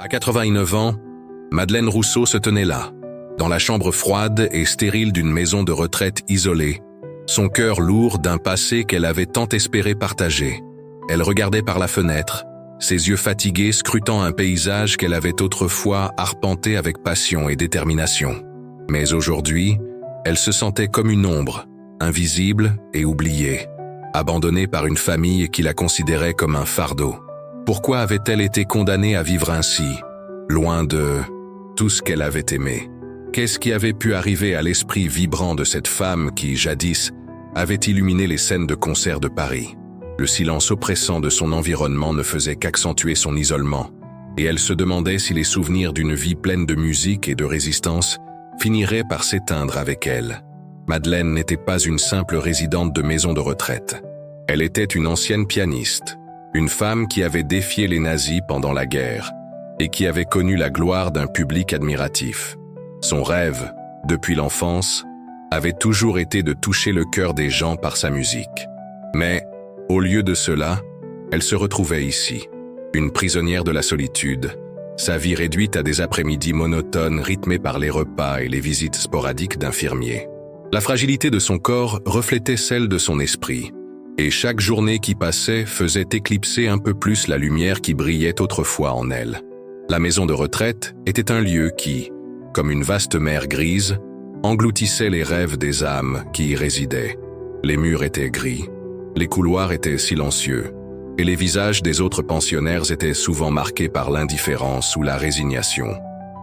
À 89 ans, Madeleine Rousseau se tenait là, dans la chambre froide et stérile d'une maison de retraite isolée, son cœur lourd d'un passé qu'elle avait tant espéré partager. Elle regardait par la fenêtre, ses yeux fatigués scrutant un paysage qu'elle avait autrefois arpenté avec passion et détermination. Mais aujourd'hui, elle se sentait comme une ombre, invisible et oubliée, abandonnée par une famille qui la considérait comme un fardeau. Pourquoi avait-elle été condamnée à vivre ainsi, loin de tout ce qu'elle avait aimé? Qu'est-ce qui avait pu arriver à l'esprit vibrant de cette femme qui, jadis, avait illuminé les scènes de concert de Paris? Le silence oppressant de son environnement ne faisait qu'accentuer son isolement, et elle se demandait si les souvenirs d'une vie pleine de musique et de résistance finiraient par s'éteindre avec elle. Madeleine n'était pas une simple résidente de maison de retraite. Elle était une ancienne pianiste, une femme qui avait défié les nazis pendant la guerre et qui avait connu la gloire d'un public admiratif. Son rêve, depuis l'enfance, avait toujours été de toucher le cœur des gens par sa musique. Mais, au lieu de cela, elle se retrouvait ici, une prisonnière de la solitude, sa vie réduite à des après-midi monotones rythmés par les repas et les visites sporadiques d'infirmiers. La fragilité de son corps reflétait celle de son esprit, et chaque journée qui passait faisait éclipser un peu plus la lumière qui brillait autrefois en elle. La maison de retraite était un lieu qui, comme une vaste mer grise, engloutissait les rêves des âmes qui y résidaient. Les murs étaient gris, les couloirs étaient silencieux, et les visages des autres pensionnaires étaient souvent marqués par l'indifférence ou la résignation.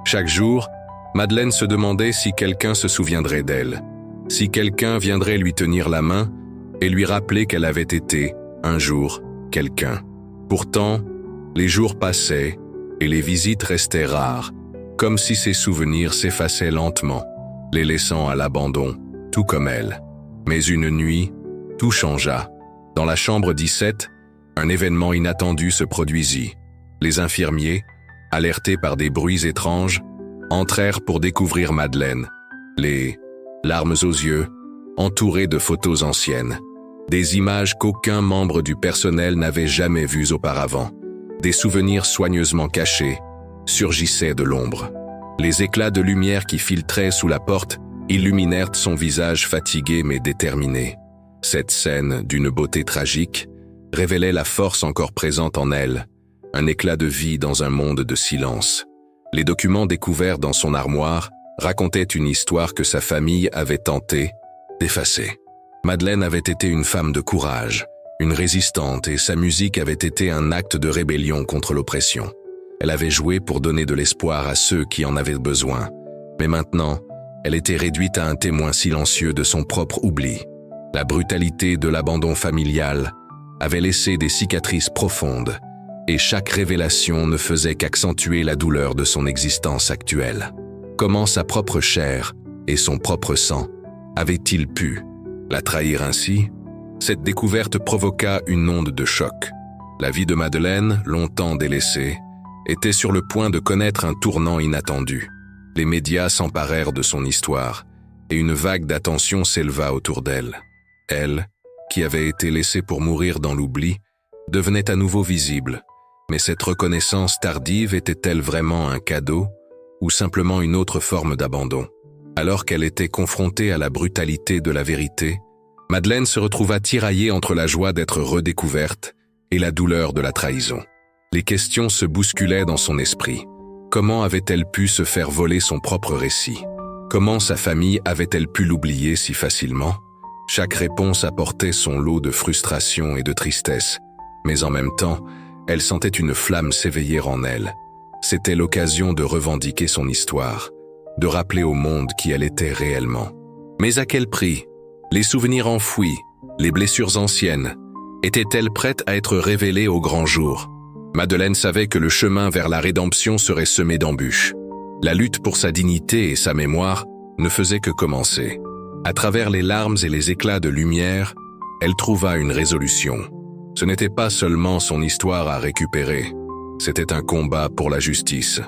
Chaque jour, Madeleine se demandait si quelqu'un se souviendrait d'elle, si quelqu'un viendrait lui tenir la main et lui rappeler qu'elle avait été, un jour, quelqu'un. Pourtant, les jours passaient et les visites restaient rares, comme si ses souvenirs s'effaçaient lentement, les laissant à l'abandon, tout comme elle. Mais une nuit, tout changea. Dans la chambre 17, un événement inattendu se produisit. Les infirmiers, alertés par des bruits étranges, entrèrent pour découvrir Madeleine, les larmes aux yeux, entourée de photos anciennes. Des images qu'aucun membre du personnel n'avait jamais vues auparavant. Des souvenirs soigneusement cachés surgissaient de l'ombre. Les éclats de lumière qui filtraient sous la porte illuminèrent son visage fatigué mais déterminé. Cette scène, d'une beauté tragique, révélait la force encore présente en elle, un éclat de vie dans un monde de silence. Les documents découverts dans son armoire racontaient une histoire que sa famille avait tenté d'effacer. Madeleine avait été une femme de courage, une résistante, et sa musique avait été un acte de rébellion contre l'oppression. Elle avait joué pour donner de l'espoir à ceux qui en avaient besoin. Mais maintenant, elle était réduite à un témoin silencieux de son propre oubli. La brutalité de l'abandon familial avait laissé des cicatrices profondes, et chaque révélation ne faisait qu'accentuer la douleur de son existence actuelle. Comment sa propre chair et son propre sang avaient-ils pu la trahir ainsi? Cette découverte provoqua une onde de choc. La vie de Madeleine, longtemps délaissée, était sur le point de connaître un tournant inattendu. Les médias s'emparèrent de son histoire, et une vague d'attention s'éleva autour d'elle. Elle, qui avait été laissée pour mourir dans l'oubli, devenait à nouveau visible. Mais cette reconnaissance tardive était-elle vraiment un cadeau, ou simplement une autre forme d'abandon? Alors qu'elle était confrontée à la brutalité de la vérité, Madeleine se retrouva tiraillée entre la joie d'être redécouverte et la douleur de la trahison. Les questions se bousculaient dans son esprit. Comment avait-elle pu se faire voler son propre récit? Comment sa famille avait-elle pu l'oublier si facilement? Chaque réponse apportait son lot de frustration et de tristesse, mais en même temps, elle sentait une flamme s'éveiller en elle. C'était l'occasion de revendiquer son histoire, de rappeler au monde qui elle était réellement. Mais à quel prix? Les souvenirs enfouis, les blessures anciennes, étaient-elles prêtes à être révélées au grand jour? Madeleine savait que le chemin vers la rédemption serait semé d'embûches. La lutte pour sa dignité et sa mémoire ne faisait que commencer. À travers les larmes et les éclats de lumière, elle trouva une résolution. Ce n'était pas seulement son histoire à récupérer, c'était un combat pour la justice,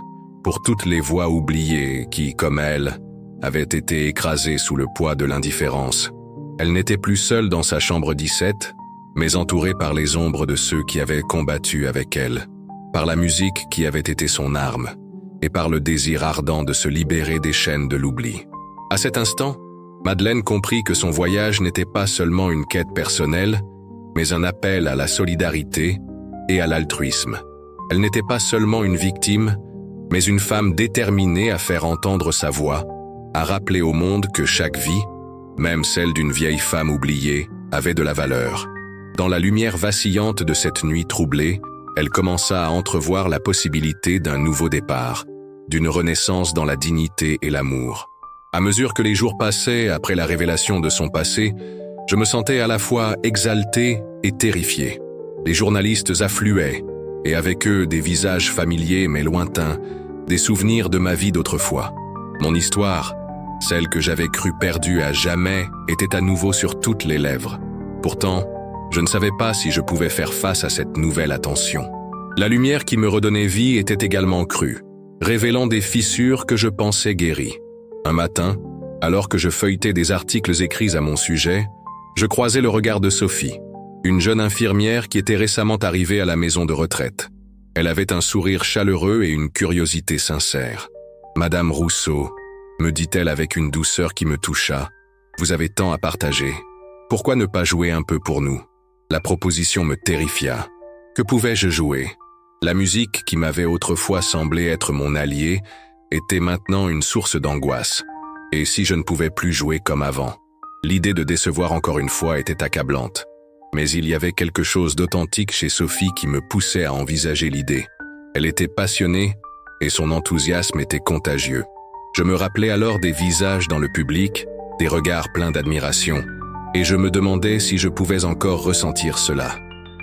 pour toutes les voix oubliées qui, comme elle, avaient été écrasées sous le poids de l'indifférence. Elle n'était plus seule dans sa chambre 17, mais entourée par les ombres de ceux qui avaient combattu avec elle. par la musique qui avait été son arme, et par le désir ardent de se libérer des chaînes de l'oubli. À cet instant, Madeleine comprit que son voyage n'était pas seulement une quête personnelle, mais un appel à la solidarité et à l'altruisme. Elle n'était pas seulement une victime, mais une femme déterminée à faire entendre sa voix, à rappeler au monde que chaque vie, même celle d'une vieille femme oubliée, avait de la valeur. Dans la lumière vacillante de cette nuit troublée, elle commença à entrevoir la possibilité d'un nouveau départ, d'une renaissance dans la dignité et l'amour. À mesure que les jours passaient après la révélation de son passé, je me sentais à la fois exalté et terrifié. Les journalistes affluaient, et avec eux des visages familiers mais lointains, des souvenirs de ma vie d'autrefois. Mon histoire, celle que j'avais cru perdue à jamais, était à nouveau sur toutes les lèvres. Pourtant, je ne savais pas si je pouvais faire face à cette nouvelle attention. La lumière qui me redonnait vie était également crue, révélant des fissures que je pensais guéries. Un matin, alors que je feuilletais des articles écrits à mon sujet, je croisai le regard de Sophie, une jeune infirmière qui était récemment arrivée à la maison de retraite. Elle avait un sourire chaleureux et une curiosité sincère. « Madame Rousseau », me dit-elle avec une douceur qui me toucha, « vous avez tant à partager. Pourquoi ne pas jouer un peu pour nous ?» La proposition me terrifia. Que pouvais-je jouer? La musique qui m'avait autrefois semblé être mon allié était maintenant une source d'angoisse. Et si je ne pouvais plus jouer comme avant? L'idée de décevoir encore une fois était accablante. Mais il y avait quelque chose d'authentique chez Sophie qui me poussait à envisager l'idée. Elle était passionnée et son enthousiasme était contagieux. Je me rappelais alors des visages dans le public, des regards pleins d'admiration, et je me demandais si je pouvais encore ressentir cela.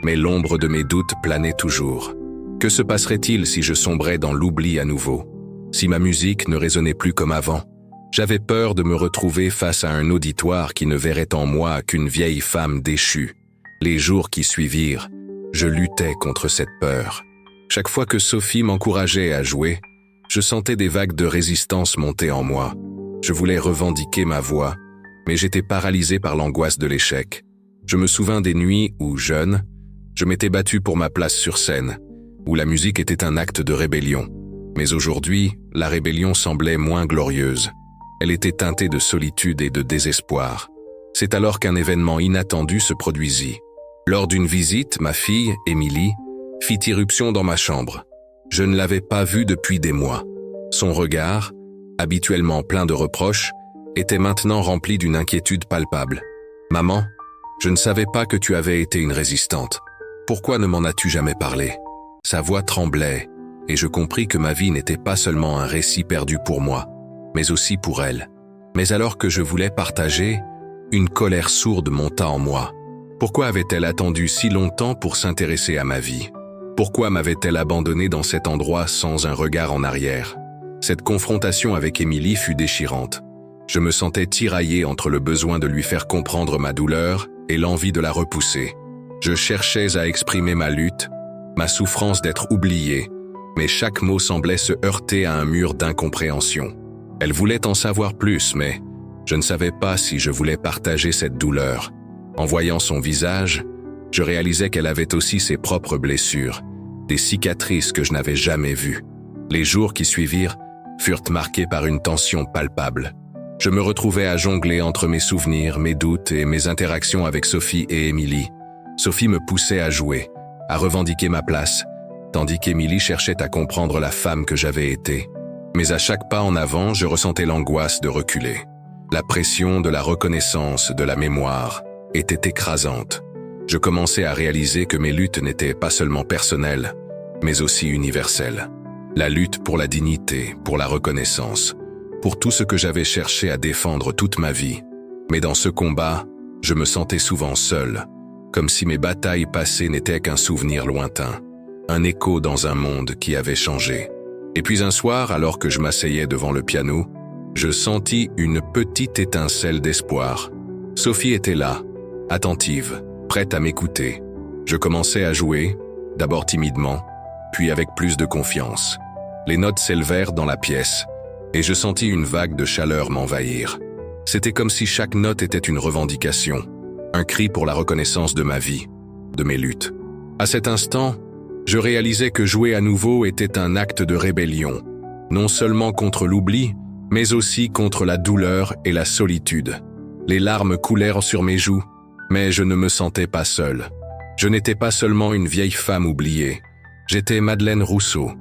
Mais l'ombre de mes doutes planait toujours. Que se passerait-il si je sombrais dans l'oubli à nouveau? Si ma musique ne résonnait plus comme avant? J'avais peur de me retrouver face à un auditoire qui ne verrait en moi qu'une vieille femme déchue. Les jours qui suivirent, je luttais contre cette peur. Chaque fois que Sophie m'encourageait à jouer, je sentais des vagues de résistance monter en moi. Je voulais revendiquer ma voix, mais j'étais paralysé par l'angoisse de l'échec. Je me souvins des nuits où, jeune, je m'étais battu pour ma place sur scène, où la musique était un acte de rébellion. Mais aujourd'hui, la rébellion semblait moins glorieuse. Elle était teintée de solitude et de désespoir. C'est alors qu'un événement inattendu se produisit. Lors d'une visite, ma fille, Émilie, fit irruption dans ma chambre. Je ne l'avais pas vue depuis des mois. Son regard, habituellement plein de reproches, était maintenant rempli d'une inquiétude palpable. « Maman, je ne savais pas que tu avais été une résistante. Pourquoi ne m'en as-tu jamais parlé ?» Sa voix tremblait, et je compris que ma vie n'était pas seulement un récit perdu pour moi, mais aussi pour elle. Mais alors que je voulais partager, une colère sourde monta en moi. Pourquoi avait-elle attendu si longtemps pour s'intéresser à ma vie? Pourquoi m'avait-elle abandonné dans cet endroit sans un regard en arrière? Cette confrontation avec Émilie fut déchirante. Je me sentais tiraillé entre le besoin de lui faire comprendre ma douleur et l'envie de la repousser. Je cherchais à exprimer ma lutte, ma souffrance d'être oublié, mais chaque mot semblait se heurter à un mur d'incompréhension. Elle voulait en savoir plus, mais je ne savais pas si je voulais partager cette douleur. En voyant son visage, je réalisais qu'elle avait aussi ses propres blessures, des cicatrices que je n'avais jamais vues. Les jours qui suivirent furent marqués par une tension palpable. Je me retrouvais à jongler entre mes souvenirs, mes doutes et mes interactions avec Sophie et Émilie. Sophie me poussait à jouer, à revendiquer ma place, tandis qu'Émilie cherchait à comprendre la femme que j'avais été. Mais à chaque pas en avant, je ressentais l'angoisse de reculer. La pression de la reconnaissance, de la mémoire, était écrasante. Je commençais à réaliser que mes luttes n'étaient pas seulement personnelles, mais aussi universelles. La lutte pour la dignité, pour la reconnaissance, pour tout ce que j'avais cherché à défendre toute ma vie. Mais dans ce combat, je me sentais souvent seul, comme si mes batailles passées n'étaient qu'un souvenir lointain, un écho dans un monde qui avait changé. Et puis un soir, alors que je m'asseyais devant le piano, je sentis une petite étincelle d'espoir. Sophie était là, attentive, prête à m'écouter. Je commençais à jouer, d'abord timidement, puis avec plus de confiance. Les notes s'élevèrent dans la pièce, et je sentis une vague de chaleur m'envahir. C'était comme si chaque note était une revendication, un cri pour la reconnaissance de ma vie, de mes luttes. À cet instant, Je réalisais que jouer à nouveau était un acte de rébellion, non seulement contre l'oubli, mais aussi contre la douleur et la solitude. Les larmes coulèrent sur mes joues, mais je ne me sentais pas seul. Je n'étais pas seulement une vieille femme oubliée, j'étais Madeleine Rousseau,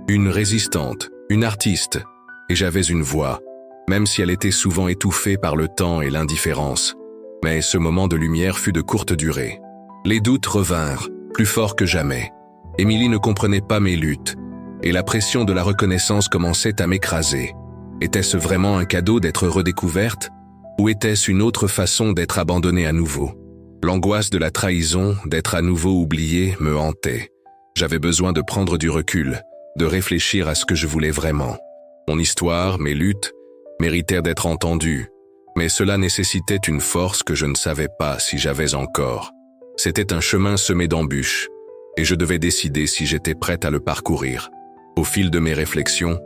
une résistante, une artiste, et j'avais une voix, même si elle était souvent étouffée par le temps et l'indifférence. Mais ce moment de lumière fut de courte durée. Les doutes revinrent, plus forts que jamais. Émilie ne comprenait pas mes luttes, et la pression de la reconnaissance commençait à m'écraser. Était-ce vraiment un cadeau d'être redécouverte, ou était-ce une autre façon d'être abandonnée à nouveau? L'angoisse de la trahison, d'être à nouveau oubliée, me hantait. J'avais besoin de prendre du recul, de réfléchir à ce que je voulais vraiment. Mon histoire, mes luttes, méritèrent d'être entendues, mais cela nécessitait une force que je ne savais pas si j'avais encore. C'était un chemin semé d'embûches, et je devais décider si j'étais prête à le parcourir. Au fil de mes réflexions,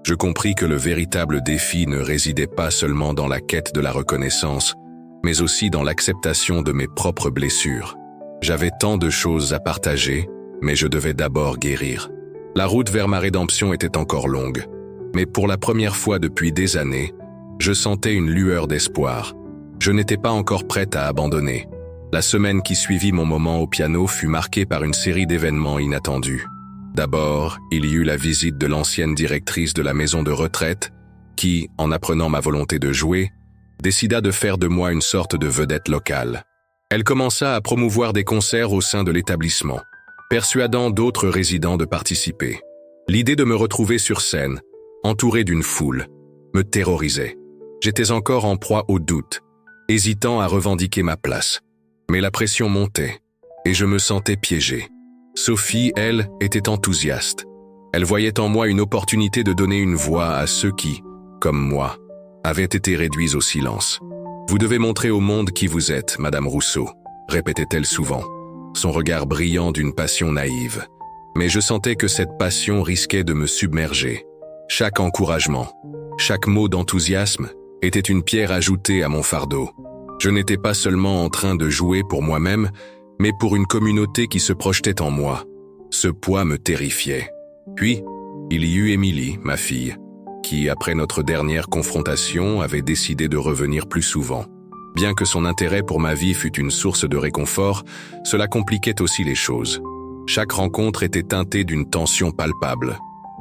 je compris que le véritable défi ne résidait pas seulement dans la quête de la reconnaissance, mais aussi dans l'acceptation de mes propres blessures. J'avais tant de choses à partager, mais je devais d'abord guérir. La route vers ma rédemption était encore longue, mais pour la première fois depuis des années, je sentais une lueur d'espoir. Je n'étais pas encore prête à abandonner. La semaine qui suivit mon moment au piano fut marquée par une série d'événements inattendus. D'abord, il y eut la visite de l'ancienne directrice de la maison de retraite qui, en apprenant ma volonté de jouer, décida de faire de moi une sorte de vedette locale. Elle commença à promouvoir des concerts au sein de l'établissement, persuadant d'autres résidents de participer. L'idée de me retrouver sur scène, entouré d'une foule, me terrorisait. J'étais encore en proie au doute, hésitant à revendiquer ma place. Mais la pression montait, et je me sentais piégé. Sophie, elle, était enthousiaste. Elle voyait en moi une opportunité de donner une voix à ceux qui, comme moi, avaient été réduits au silence. « Vous devez montrer au monde qui vous êtes, Madame Rousseau », répétait-elle souvent, son regard brillant d'une passion naïve. Mais je sentais que cette passion risquait de me submerger. Chaque encouragement, chaque mot d'enthousiasme était une pierre ajoutée à mon fardeau. Je n'étais pas seulement en train de jouer pour moi-même, mais pour une communauté qui se projetait en moi. Ce poids me terrifiait. Puis, il y eut Émilie, ma fille, qui, après notre dernière confrontation, avait décidé de revenir plus souvent. Bien que son intérêt pour ma vie fût une source de réconfort, cela compliquait aussi les choses. Chaque rencontre était teintée d'une tension palpable.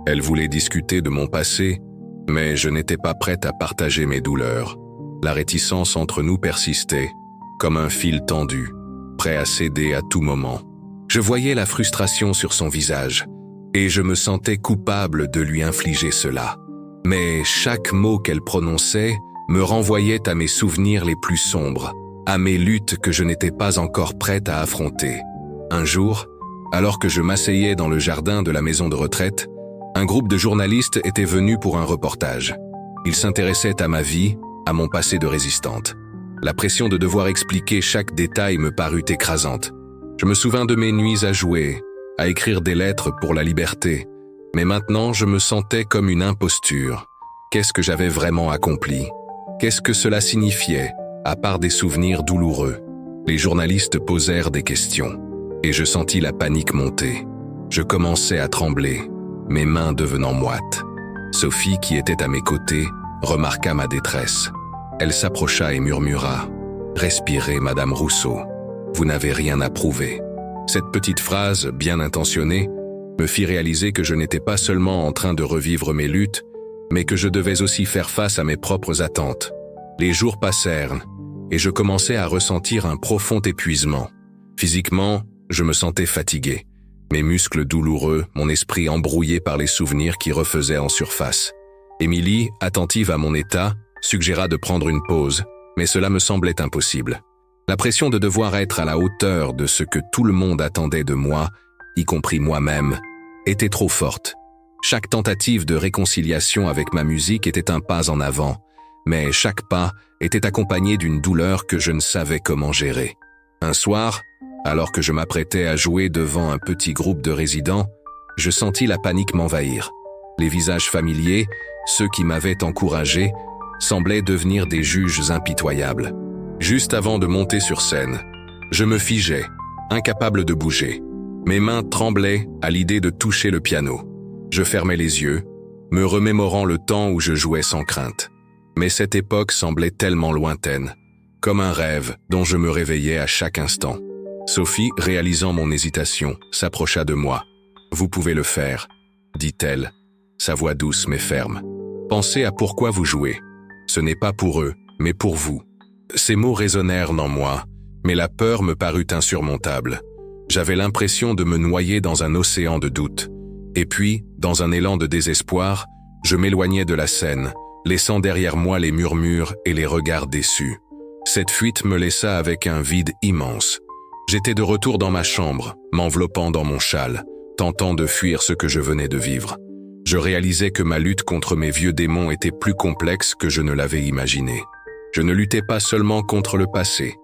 Elle voulait discuter de mon passé, mais je n'étais pas prête à partager mes douleurs. La réticence entre nous persistait, comme un fil tendu, prêt à céder à tout moment. Je voyais la frustration sur son visage, et je me sentais coupable de lui infliger cela. Mais chaque mot qu'elle prononçait me renvoyait à mes souvenirs les plus sombres, à mes luttes que je n'étais pas encore prête à affronter. Un jour, alors que je m'asseyais dans le jardin de la maison de retraite, un groupe de journalistes était venu pour un reportage. Ils s'intéressaient à ma vie, à mon passé de résistante. La pression de devoir expliquer chaque détail me parut écrasante. Je me souvins de mes nuits à jouer, à écrire des lettres pour la liberté, mais maintenant je me sentais comme une imposture. Qu'est-ce que j'avais vraiment accompli? Qu'est-ce que cela signifiait, à part des souvenirs douloureux? Les journalistes posèrent des questions, et je sentis la panique monter. Je commençais à trembler, mes mains devenant moites. Sophie, qui était à mes côtés, remarqua ma détresse. Elle s'approcha et murmura « Respirez, Madame Rousseau, vous n'avez rien à prouver ». Cette petite phrase, bien intentionnée, me fit réaliser que je n'étais pas seulement en train de revivre mes luttes, mais que je devais aussi faire face à mes propres attentes. Les jours passèrent, et je commençais à ressentir un profond épuisement. Physiquement, je me sentais fatigué. Mes muscles douloureux, mon esprit embrouillé par les souvenirs qui refaisaient en surface. Émilie, attentive à mon état, suggéra de prendre une pause, mais cela me semblait impossible. La pression de devoir être à la hauteur de ce que tout le monde attendait de moi, y compris moi-même, était trop forte. Chaque tentative de réconciliation avec ma musique était un pas en avant, mais chaque pas était accompagné d'une douleur que je ne savais comment gérer. Un soir, alors que je m'apprêtais à jouer devant un petit groupe de résidents, je sentis la panique m'envahir. Les visages familiers, ceux qui m'avaient encouragé, semblaient devenir des juges impitoyables. Juste avant de monter sur scène, je me figeais, incapable de bouger. Mes mains tremblaient à l'idée de toucher le piano. Je fermais les yeux, me remémorant le temps où je jouais sans crainte. Mais cette époque semblait tellement lointaine, comme un rêve dont je me réveillais à chaque instant. Sophie, réalisant mon hésitation, s'approcha de moi. « Vous pouvez le faire », dit-elle, sa voix douce mais ferme. « Pensez à pourquoi vous jouez. Ce n'est pas pour eux, mais pour vous. » Ces mots résonnèrent en moi, mais la peur me parut insurmontable. J'avais l'impression de me noyer dans un océan de doute. Et puis, dans un élan de désespoir, je m'éloignais de la scène, laissant derrière moi les murmures et les regards déçus. Cette fuite me laissa avec un vide immense. J'étais de retour dans ma chambre, m'enveloppant dans mon châle, tentant de fuir ce que je venais de vivre. Je réalisais que ma lutte contre mes vieux démons était plus complexe que je ne l'avais imaginé. Je ne luttais pas seulement contre le passé,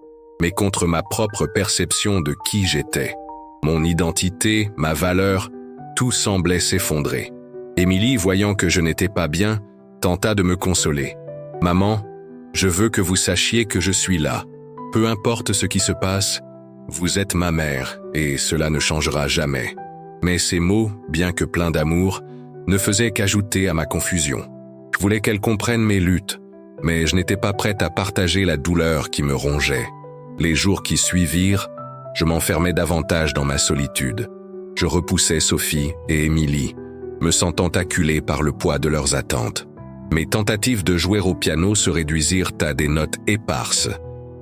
mais contre ma propre perception de qui j'étais. Mon identité, ma valeur, tout semblait s'effondrer. Émilie, voyant que je n'étais pas bien, tenta de me consoler. « Maman, je veux que vous sachiez que je suis là. Peu importe ce qui se passe, vous êtes ma mère et cela ne changera jamais. » Mais ces mots, bien que pleins d'amour, ne faisaient qu'ajouter à ma confusion. Je voulais qu'elle comprenne mes luttes, mais je n'étais pas prête à partager la douleur qui me rongeait. Les jours qui suivirent, je m'enfermais davantage dans ma solitude. Je repoussais Sophie et Émilie, me sentant acculé par le poids de leurs attentes. Mes tentatives de jouer au piano se réduisirent à des notes éparses,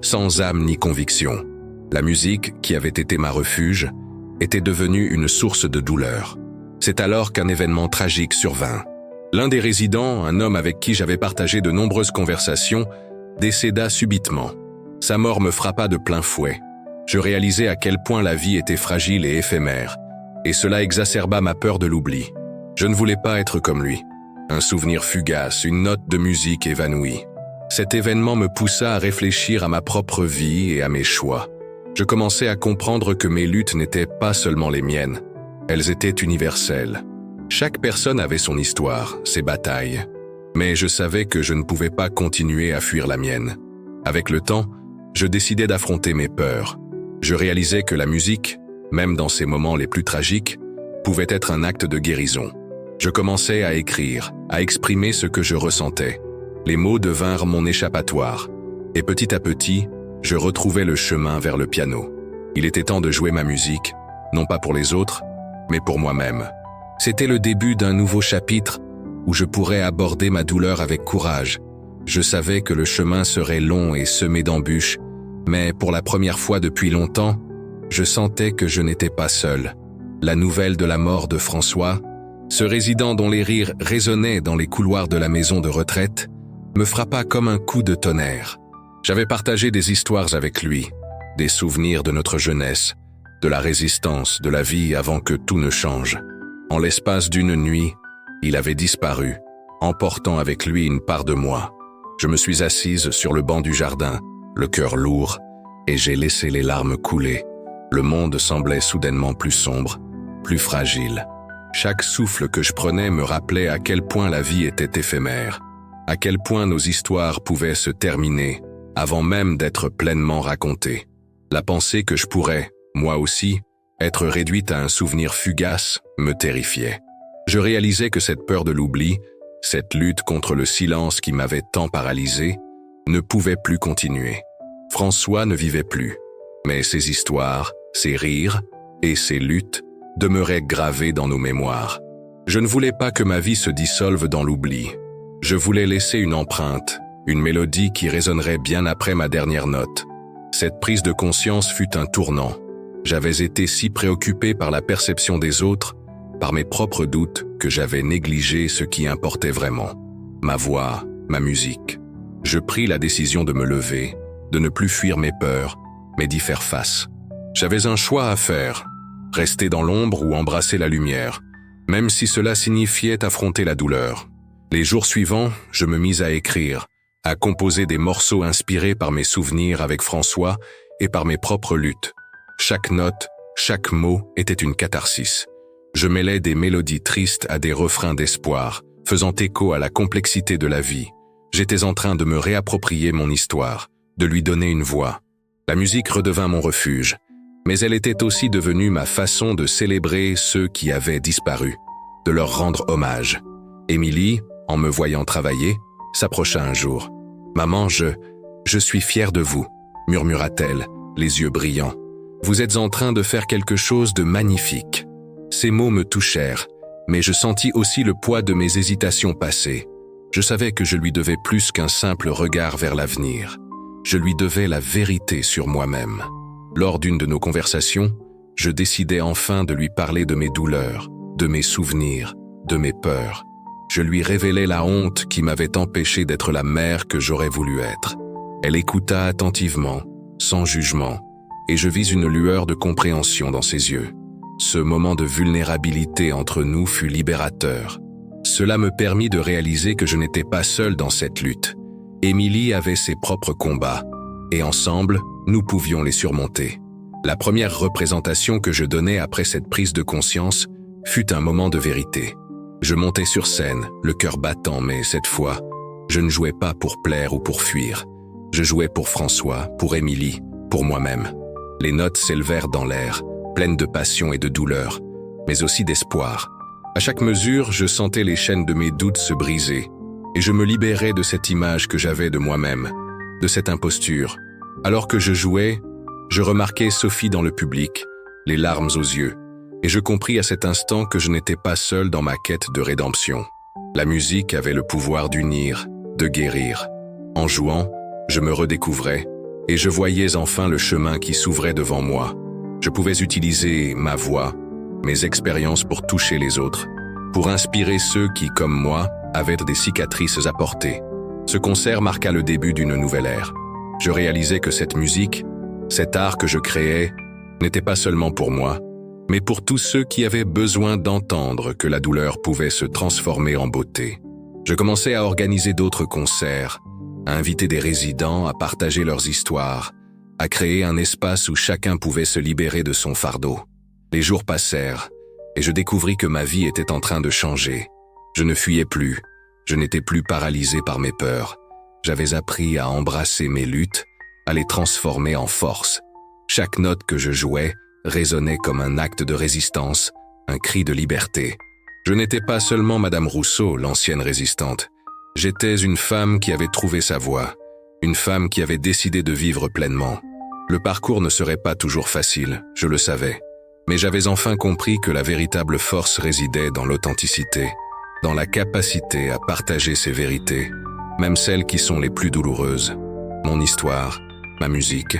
sans âme ni conviction. La musique, qui avait été ma refuge, était devenue une source de douleur. C'est alors qu'un événement tragique survint. L'un des résidents, un homme avec qui j'avais partagé de nombreuses conversations, décéda subitement. Sa mort me frappa de plein fouet. Je réalisai à quel point la vie était fragile et éphémère, et cela exacerba ma peur de l'oubli. Je ne voulais pas être comme lui. Un souvenir fugace, une note de musique évanouie. Cet événement me poussa à réfléchir à ma propre vie et à mes choix. Je commençais à comprendre que mes luttes n'étaient pas seulement les miennes. Elles étaient universelles. Chaque personne avait son histoire, ses batailles. Mais je savais que je ne pouvais pas continuer à fuir la mienne. Avec le temps, je décidai d'affronter mes peurs. Je réalisais que la musique, même dans ses moments les plus tragiques, pouvait être un acte de guérison. Je commençais à écrire, à exprimer ce que je ressentais. Les mots devinrent mon échappatoire. Et petit à petit, je retrouvais le chemin vers le piano. Il était temps de jouer ma musique, non pas pour les autres, mais pour moi-même. C'était le début d'un nouveau chapitre où je pourrais aborder ma douleur avec courage. Je savais que le chemin serait long et semé d'embûches, mais pour la première fois depuis longtemps, je sentais que je n'étais pas seul. La nouvelle de la mort de François, ce résident dont les rires résonnaient dans les couloirs de la maison de retraite, me frappa comme un coup de tonnerre. J'avais partagé des histoires avec lui, des souvenirs de notre jeunesse, de la résistance, de la vie avant que tout ne change. En l'espace d'une nuit, il avait disparu, emportant avec lui une part de moi. Je me suis assise sur le banc du jardin, le cœur lourd, et j'ai laissé les larmes couler. Le monde semblait soudainement plus sombre, plus fragile. Chaque souffle que je prenais me rappelait à quel point la vie était éphémère, à quel point nos histoires pouvaient se terminer avant même d'être pleinement racontées. La pensée que je pourrais, moi aussi, être réduite à un souvenir fugace me terrifiait. Je réalisais que cette peur de l'oubli, cette lutte contre le silence qui m'avait tant paralysé, ne pouvait plus continuer. François ne vivait plus, mais ses histoires, ses rires et ses luttes demeuraient gravés dans nos mémoires. Je ne voulais pas que ma vie se dissolve dans l'oubli. Je voulais laisser une empreinte, une mélodie qui résonnerait bien après ma dernière note. Cette prise de conscience fut un tournant. J'avais été si préoccupé par la perception des autres, par mes propres doutes, que j'avais négligé ce qui importait vraiment. Ma voix, ma musique. Je pris la décision de me lever, de ne plus fuir mes peurs, mais d'y faire face. J'avais un choix à faire, rester dans l'ombre ou embrasser la lumière, même si cela signifiait affronter la douleur. Les jours suivants, je me mis à écrire, à composer des morceaux inspirés par mes souvenirs avec François et par mes propres luttes. Chaque note, chaque mot était une catharsis. Je mêlais des mélodies tristes à des refrains d'espoir, faisant écho à la complexité de la vie. J'étais en train de me réapproprier mon histoire, de lui donner une voix. La musique redevint mon refuge, Mais elle était aussi devenue ma façon de célébrer ceux qui avaient disparu, de leur rendre hommage. Émilie, en me voyant travailler, s'approcha un jour. « Maman, je suis fière de vous », murmura-t-elle, les yeux brillants. « Vous êtes en train de faire quelque chose de magnifique. » Ces mots me touchèrent, mais je sentis aussi le poids de mes hésitations passées. Je savais que je lui devais plus qu'un simple regard vers l'avenir. Je lui devais la vérité sur moi-même. Lors d'une de nos conversations, je décidai enfin de lui parler de mes douleurs, de mes souvenirs, de mes peurs. Je lui révélai la honte qui m'avait empêché d'être la mère que j'aurais voulu être. Elle écouta attentivement, sans jugement, et je vis une lueur de compréhension dans ses yeux. Ce moment de vulnérabilité entre nous fut libérateur. Cela me permit de réaliser que je n'étais pas seul dans cette lutte. Émilie avait ses propres combats, et ensemble, nous pouvions les surmonter. La première représentation que je donnai après cette prise de conscience fut un moment de vérité. Je montais sur scène, le cœur battant, mais cette fois, je ne jouais pas pour plaire ou pour fuir. Je jouais pour François, pour Émilie, pour moi-même. Les notes s'élevèrent dans l'air, pleines de passion et de douleur, mais aussi d'espoir. À chaque mesure, je sentais les chaînes de mes doutes se briser, et je me libérais de cette image que j'avais de moi-même, de cette imposture. Alors que je jouais, je remarquai Sophie dans le public, les larmes aux yeux, et je compris à cet instant que je n'étais pas seul dans ma quête de rédemption. La musique avait le pouvoir d'unir, de guérir. En jouant, je me redécouvrais, et je voyais enfin le chemin qui s'ouvrait devant moi. Je pouvais utiliser ma voix, mes expériences pour toucher les autres, pour inspirer ceux qui, comme moi, avaient des cicatrices à porter. Ce concert marqua le début d'une nouvelle ère. Je réalisais que cette musique, cet art que je créais, n'était pas seulement pour moi, mais pour tous ceux qui avaient besoin d'entendre que la douleur pouvait se transformer en beauté. Je commençais à organiser d'autres concerts, à inviter des résidents à partager leurs histoires, à créer un espace où chacun pouvait se libérer de son fardeau. Les jours passèrent, et je découvris que ma vie était en train de changer. Je ne fuyais plus, je n'étais plus paralysé par mes peurs. J'avais appris à embrasser mes luttes, à les transformer en force. Chaque note que je jouais résonnait comme un acte de résistance, un cri de liberté. Je n'étais pas seulement Madame Rousseau, l'ancienne résistante. J'étais une femme qui avait trouvé sa voie, une femme qui avait décidé de vivre pleinement. Le parcours ne serait pas toujours facile, je le savais. Mais j'avais enfin compris que la véritable force résidait dans l'authenticité, dans la capacité à partager ses vérités, même celles qui sont les plus douloureuses. Mon histoire, ma musique,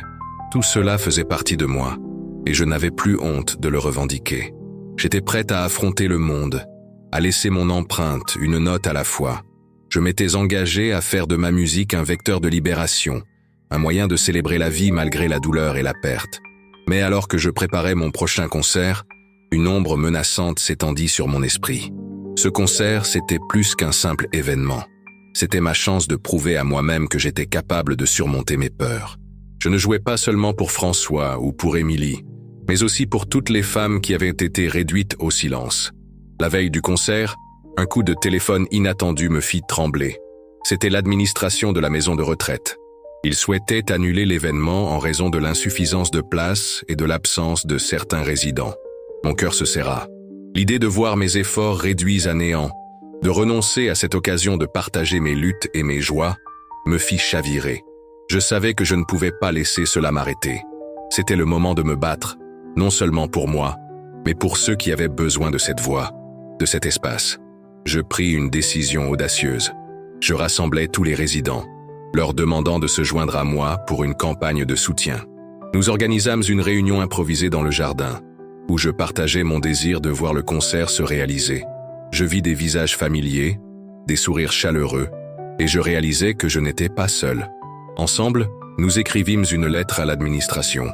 tout cela faisait partie de moi, et je n'avais plus honte de le revendiquer. J'étais prête à affronter le monde, à laisser mon empreinte, une note à la fois. Je m'étais engagé à faire de ma musique un vecteur de libération, un moyen de célébrer la vie malgré la douleur et la perte. Mais alors que je préparais mon prochain concert, une ombre menaçante s'étendit sur mon esprit. Ce concert, c'était plus qu'un simple événement. C'était ma chance de prouver à moi-même que j'étais capable de surmonter mes peurs. Je ne jouais pas seulement pour François ou pour Émilie, mais aussi pour toutes les femmes qui avaient été réduites au silence. La veille du concert, un coup de téléphone inattendu me fit trembler. C'était l'administration de la maison de retraite. Ils souhaitaient annuler l'événement en raison de l'insuffisance de place et de l'absence de certains résidents. Mon cœur se serra. L'idée de voir mes efforts réduits à néant, de renoncer à cette occasion de partager mes luttes et mes joies, me fit chavirer. Je savais que je ne pouvais pas laisser cela m'arrêter. C'était le moment de me battre, non seulement pour moi, mais pour ceux qui avaient besoin de cette voix, de cet espace. Je pris une décision audacieuse. Je rassemblai tous les résidents, leur demandant de se joindre à moi pour une campagne de soutien. Nous organisâmes une réunion improvisée dans le jardin, où je partageais mon désir de voir le concert se réaliser. Je vis des visages familiers, des sourires chaleureux, et je réalisais que je n'étais pas seul. Ensemble, nous écrivîmes une lettre à l'administration,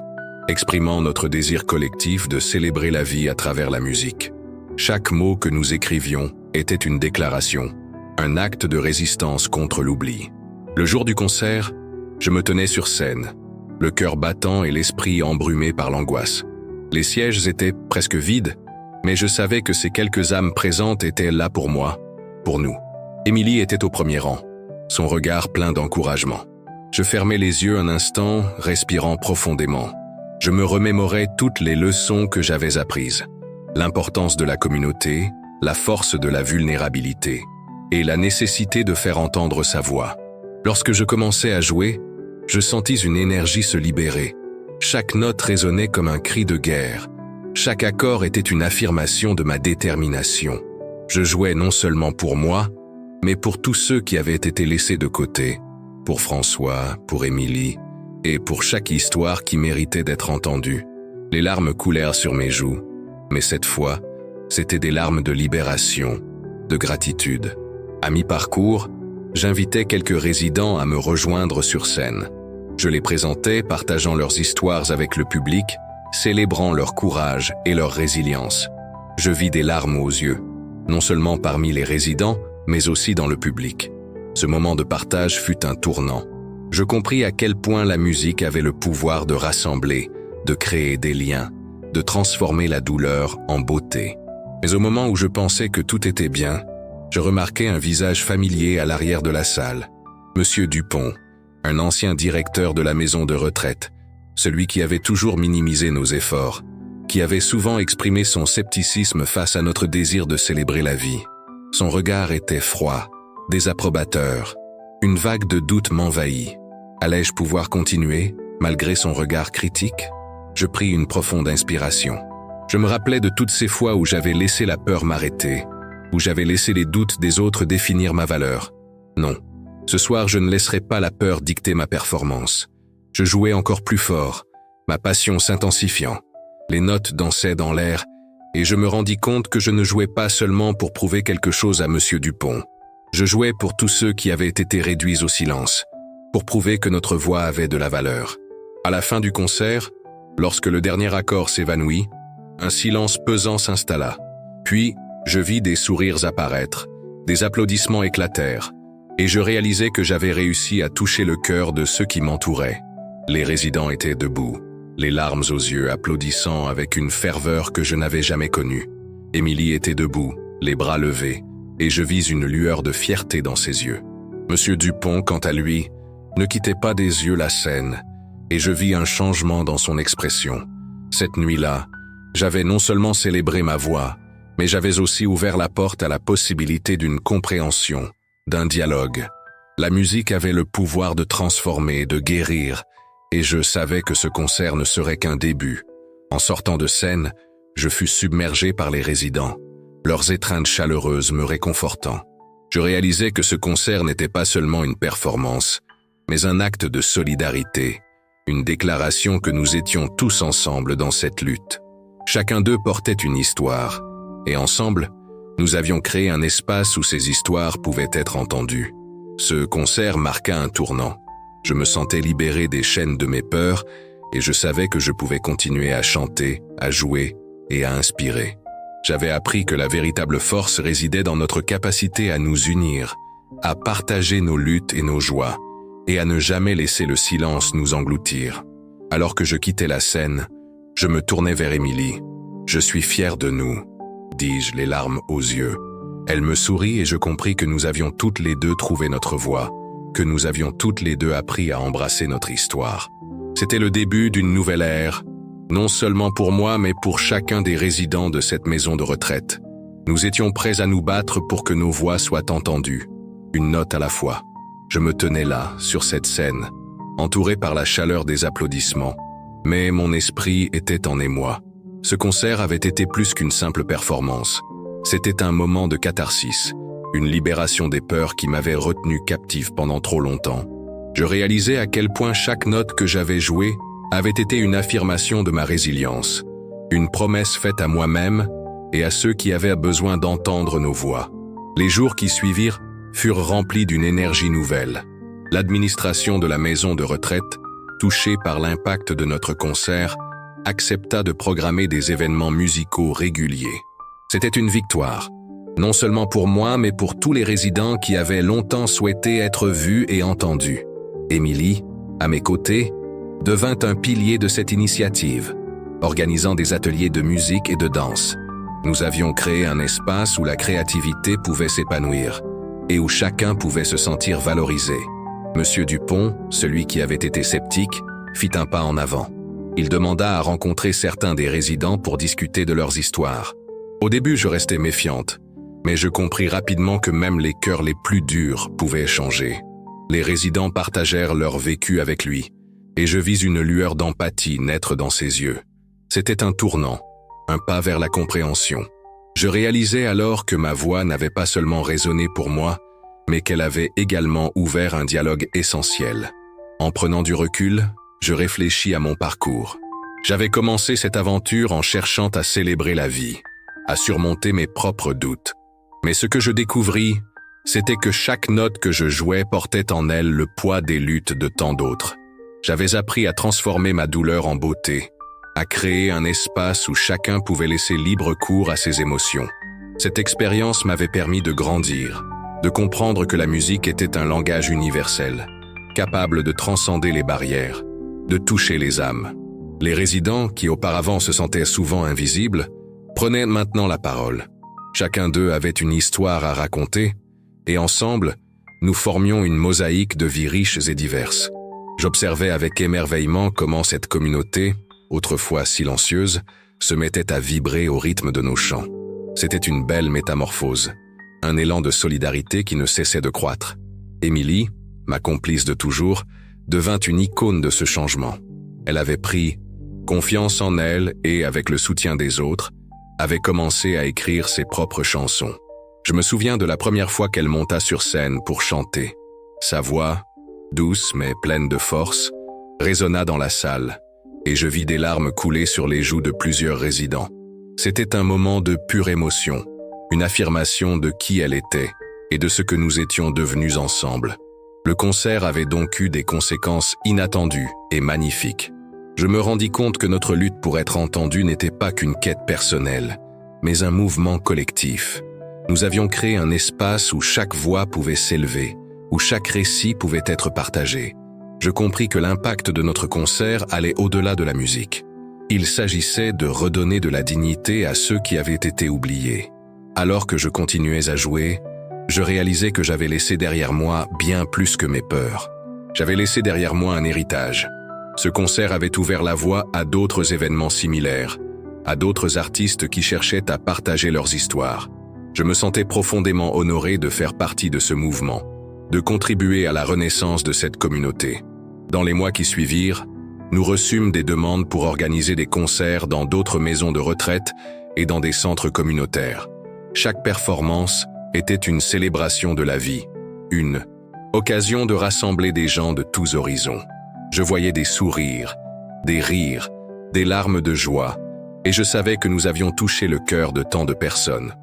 exprimant notre désir collectif de célébrer la vie à travers la musique. Chaque mot que nous écrivions était une déclaration, un acte de résistance contre l'oubli. Le jour du concert, je me tenais sur scène, le cœur battant et l'esprit embrumé par l'angoisse. Les sièges étaient presque vides, mais je savais que ces quelques âmes présentes étaient là pour moi, pour nous. Émilie était au premier rang, son regard plein d'encouragement. Je fermais les yeux un instant, respirant profondément. Je me remémorais toutes les leçons que j'avais apprises. L'importance de la communauté, la force de la vulnérabilité et la nécessité de faire entendre sa voix. Lorsque je commençais à jouer, je sentis une énergie se libérer. Chaque note résonnait comme un cri de guerre. Chaque accord était une affirmation de ma détermination. Je jouais non seulement pour moi, mais pour tous ceux qui avaient été laissés de côté, pour François, pour Émilie, et pour chaque histoire qui méritait d'être entendue. Les larmes coulèrent sur mes joues, mais cette fois, c'étaient des larmes de libération, de gratitude. À mi-parcours, j'invitais quelques résidents à me rejoindre sur scène. Je les présentais, partageant leurs histoires avec le public, célébrant leur courage et leur résilience. Je vis des larmes aux yeux, non seulement parmi les résidents, mais aussi dans le public. Ce moment de partage fut un tournant. Je compris à quel point la musique avait le pouvoir de rassembler, de créer des liens, de transformer la douleur en beauté. Mais au moment où je pensais que tout était bien, je remarquai un visage familier à l'arrière de la salle. Monsieur Dupont, un ancien directeur de la maison de retraite, celui qui avait toujours minimisé nos efforts, qui avait souvent exprimé son scepticisme face à notre désir de célébrer la vie. Son regard était froid, désapprobateur. Une vague de doute m'envahit. Allais-je pouvoir continuer, malgré son regard critique? Je pris une profonde inspiration. Je me rappelais de toutes ces fois où j'avais laissé la peur m'arrêter, où j'avais laissé les doutes des autres définir ma valeur. Non, ce soir je ne laisserai pas la peur dicter ma performance. Je jouais encore plus fort, ma passion s'intensifiant. Les notes dansaient dans l'air, et je me rendis compte que je ne jouais pas seulement pour prouver quelque chose à Monsieur Dupont. Je jouais pour tous ceux qui avaient été réduits au silence, pour prouver que notre voix avait de la valeur. À la fin du concert, lorsque le dernier accord s'évanouit, un silence pesant s'installa. Puis, je vis des sourires apparaître, des applaudissements éclatèrent, et je réalisai que j'avais réussi à toucher le cœur de ceux qui m'entouraient. Les résidents étaient debout, les larmes aux yeux, applaudissant avec une ferveur que je n'avais jamais connue. Émilie était debout, les bras levés, et je vis une lueur de fierté dans ses yeux. Monsieur Dupont, quant à lui, ne quittait pas des yeux la scène, et je vis un changement dans son expression. Cette nuit-là, j'avais non seulement célébré ma voix, mais j'avais aussi ouvert la porte à la possibilité d'une compréhension, d'un dialogue. La musique avait le pouvoir de transformer, de guérir, et je savais que ce concert ne serait qu'un début. En sortant de scène, je fus submergé par les résidents, leurs étreintes chaleureuses me réconfortant. Je réalisais que ce concert n'était pas seulement une performance, mais un acte de solidarité, une déclaration que nous étions tous ensemble dans cette lutte. Chacun d'eux portait une histoire, et ensemble, nous avions créé un espace où ces histoires pouvaient être entendues. Ce concert marqua un tournant. Je me sentais libéré des chaînes de mes peurs, et je savais que je pouvais continuer à chanter, à jouer et à inspirer. J'avais appris que la véritable force résidait dans notre capacité à nous unir, à partager nos luttes et nos joies, et à ne jamais laisser le silence nous engloutir. Alors que je quittais la scène, je me tournai vers Émilie. « Je suis fier de nous », dis-je, les larmes aux yeux. Elle me sourit et je compris que nous avions toutes les deux trouvé notre voie, que nous avions toutes les deux appris à embrasser notre histoire. C'était le début d'une nouvelle ère, non seulement pour moi, mais pour chacun des résidents de cette maison de retraite. Nous étions prêts à nous battre pour que nos voix soient entendues, une note à la fois. Je me tenais là, sur cette scène, entouré par la chaleur des applaudissements, mais mon esprit était en émoi. Ce concert avait été plus qu'une simple performance. C'était un moment de catharsis, une libération des peurs qui m'avaient retenu captif pendant trop longtemps. Je réalisais à quel point chaque note que j'avais jouée avait été une affirmation de ma résilience, une promesse faite à moi-même et à ceux qui avaient besoin d'entendre nos voix. Les jours qui suivirent furent remplis d'une énergie nouvelle. L'administration de la maison de retraite, touchée par l'impact de notre concert, accepta de programmer des événements musicaux réguliers. C'était une victoire, non seulement pour moi, mais pour tous les résidents qui avaient longtemps souhaité être vus et entendus. Émilie, à mes côtés, devint un pilier de cette initiative, organisant des ateliers de musique et de danse. Nous avions créé un espace où la créativité pouvait s'épanouir et où chacun pouvait se sentir valorisé. Monsieur Dupont, celui qui avait été sceptique, fit un pas en avant. « Il demanda à rencontrer certains des résidents pour discuter de leurs histoires. Au début, je restais méfiante, mais je compris rapidement que même les cœurs les plus durs pouvaient échanger. Les résidents partagèrent leur vécu avec lui, et je vis une lueur d'empathie naître dans ses yeux. C'était un tournant, un pas vers la compréhension. Je réalisais alors que ma voix n'avait pas seulement résonné pour moi, mais qu'elle avait également ouvert un dialogue essentiel. En prenant du recul, je réfléchis à mon parcours. J'avais commencé cette aventure en cherchant à célébrer la vie, à surmonter mes propres doutes. Mais ce que je découvris, c'était que chaque note que je jouais portait en elle le poids des luttes de tant d'autres. J'avais appris à transformer ma douleur en beauté, à créer un espace où chacun pouvait laisser libre cours à ses émotions. Cette expérience m'avait permis de grandir, de comprendre que la musique était un langage universel, capable de transcender les barrières, de toucher les âmes. Les résidents, qui auparavant se sentaient souvent invisibles, prenaient maintenant la parole. Chacun d'eux avait une histoire à raconter, et ensemble, nous formions une mosaïque de vies riches et diverses. J'observais avec émerveillement comment cette communauté, autrefois silencieuse, se mettait à vibrer au rythme de nos chants. C'était une belle métamorphose, un élan de solidarité qui ne cessait de croître. Émilie, ma complice de toujours, devint une icône de ce changement. Elle avait pris confiance en elle et, avec le soutien des autres, avait commencé à écrire ses propres chansons. Je me souviens de la première fois qu'elle monta sur scène pour chanter. Sa voix, douce mais pleine de force, résonna dans la salle, et je vis des larmes couler sur les joues de plusieurs résidents. C'était un moment de pure émotion, une affirmation de qui elle était et de ce que nous étions devenus ensemble. Le concert avait donc eu des conséquences inattendues et magnifiques. Je me rendis compte que notre lutte pour être entendus n'était pas qu'une quête personnelle, mais un mouvement collectif. Nous avions créé un espace où chaque voix pouvait s'élever, où chaque récit pouvait être partagé. Je compris que l'impact de notre concert allait au-delà de la musique. Il s'agissait de redonner de la dignité à ceux qui avaient été oubliés. Alors que je continuais à jouer, je réalisais que j'avais laissé derrière moi bien plus que mes peurs. J'avais laissé derrière moi un héritage. Ce concert avait ouvert la voie à d'autres événements similaires, à d'autres artistes qui cherchaient à partager leurs histoires. Je me sentais profondément honoré de faire partie de ce mouvement, de contribuer à la renaissance de cette communauté. Dans les mois qui suivirent, nous reçûmes des demandes pour organiser des concerts dans d'autres maisons de retraite et dans des centres communautaires. Chaque performance était une célébration de la vie, une occasion de rassembler des gens de tous horizons. Je voyais des sourires, des rires, des larmes de joie, et je savais que nous avions touché le cœur de tant de personnes.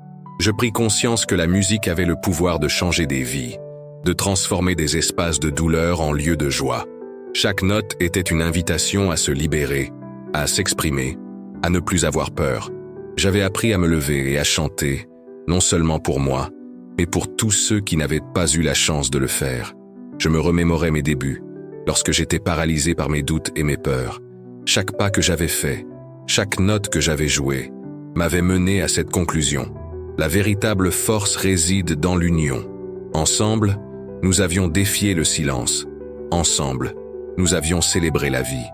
Je pris conscience que la musique avait le pouvoir de changer des vies, de transformer des espaces de douleur en lieux de joie. Chaque note était une invitation à se libérer, à s'exprimer, à ne plus avoir peur. J'avais appris à me lever et à chanter, non seulement pour moi, mais pour tous ceux qui n'avaient pas eu la chance de le faire. Je me remémorais mes débuts, lorsque j'étais paralysé par mes doutes et mes peurs. Chaque pas que j'avais fait, chaque note que j'avais jouée, m'avait mené à cette conclusion. La véritable force réside dans l'union. Ensemble, nous avions défié le silence. Ensemble, nous avions célébré la vie.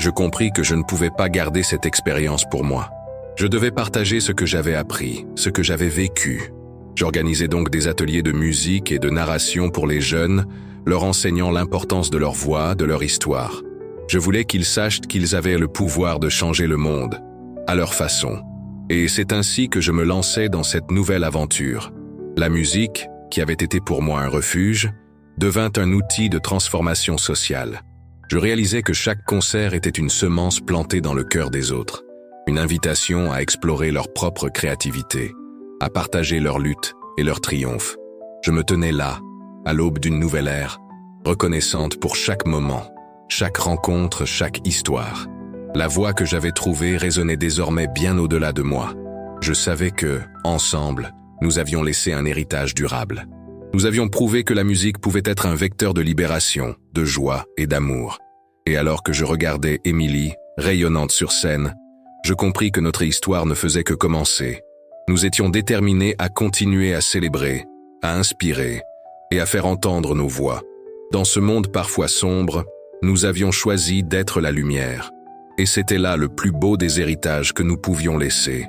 Je compris que je ne pouvais pas garder cette expérience pour moi. Je devais partager ce que j'avais appris, ce que j'avais vécu. J'organisais donc des ateliers de musique et de narration pour les jeunes, leur enseignant l'importance de leur voix, de leur histoire. Je voulais qu'ils sachent qu'ils avaient le pouvoir de changer le monde, à leur façon. Et c'est ainsi que je me lançais dans cette nouvelle aventure. La musique, qui avait été pour moi un refuge, devint un outil de transformation sociale. Je réalisais que chaque concert était une semence plantée dans le cœur des autres, une invitation à explorer leur propre créativité, à partager leurs luttes et leurs triomphes. Je me tenais là, à l'aube d'une nouvelle ère, reconnaissante pour chaque moment, chaque rencontre, chaque histoire. La voix que j'avais trouvée résonnait désormais bien au-delà de moi. Je savais que, ensemble, nous avions laissé un héritage durable. Nous avions prouvé que la musique pouvait être un vecteur de libération, de joie et d'amour. Et alors que je regardais Émilie, rayonnante sur scène, je compris que notre histoire ne faisait que commencer. Nous étions déterminés à continuer à célébrer, à inspirer et à faire entendre nos voix. Dans ce monde parfois sombre, nous avions choisi d'être la lumière. Et c'était là le plus beau des héritages que nous pouvions laisser.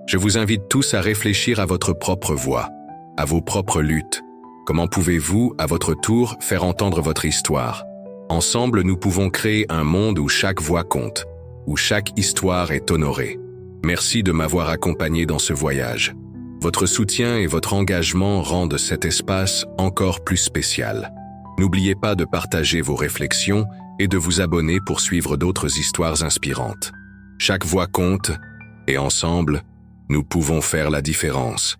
Je vous invite tous à réfléchir à votre propre voix, à vos propres luttes. Comment pouvez-vous, à votre tour, faire entendre votre histoire? Ensemble, nous pouvons créer un monde où chaque voix compte, où chaque histoire est honorée. Merci de m'avoir accompagné dans ce voyage. Votre soutien et votre engagement rendent cet espace encore plus spécial. N'oubliez pas de partager vos réflexions et de vous abonner pour suivre d'autres histoires inspirantes. Chaque voix compte, et ensemble, nous pouvons faire la différence.